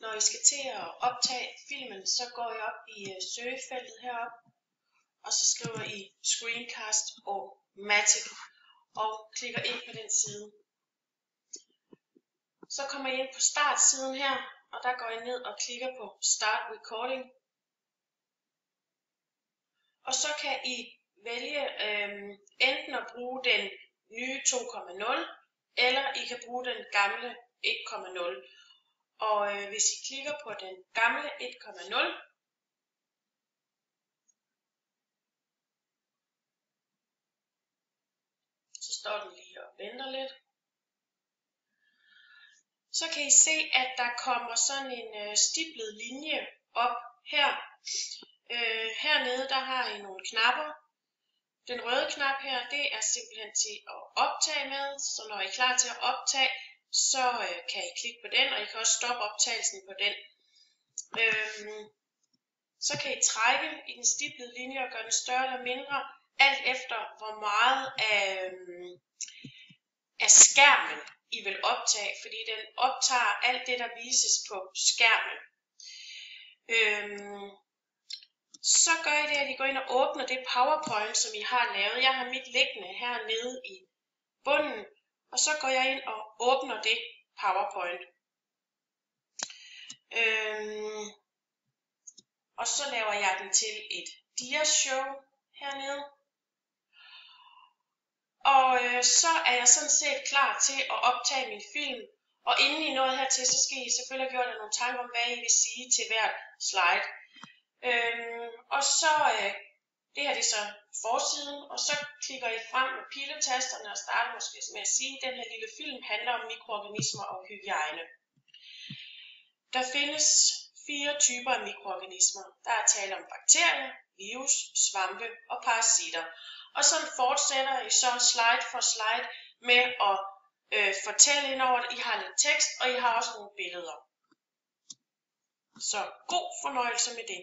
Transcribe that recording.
Når I skal til at optage filmen, så går I op i søgefeltet heroppe, og så skriver I Screencast-O-Matic og klikker ind på den side. Så kommer I ind på startsiden her, og der går I ned og klikker på Start Recording. Og så kan I vælge enten at bruge den nye 2.0, eller I kan bruge den gamle 1.0. Og hvis I klikker på den gamle 1.0, så står den lige og venter lidt. Så kan I se, at der kommer sådan en stiplet linje op her. Hernede der har I nogle knapper. Den røde knap her, det er simpelthen til at optage med, så når I er klar til at optage, så kan I klikke på den, og I kan også stoppe optagelsen på den. Så kan I trække i den stiplede linje og gøre den større eller mindre, alt efter hvor meget af skærmen I vil optage, fordi den optager alt det, der vises på skærmen. Så gør I det, at I går ind og åbner det PowerPoint, som I har lavet. Jeg har mit liggende hernede i bunden, og så går jeg ind og åbner det PowerPoint. Og så laver jeg den til et dia-show hernede. Og så er jeg sådan set klar til at optage min film. Og inden I nåede hertil, så skal I selvfølgelig have gjort jer nogle tanker om, hvad I vil sige til hvert slide. Og så, det her det er så forsiden, og så klikker I frem med piletasterne og starter måske med at sige, at den her lille film handler om mikroorganismer og hygiejne. Der findes 4 typer af mikroorganismer. Der er tale om bakterier, virus, svampe og parasitter. Og så fortsætter I så slide for slide med at fortælle ind over det. I har lidt tekst, og I har også nogle billeder. Så god fornøjelse med det.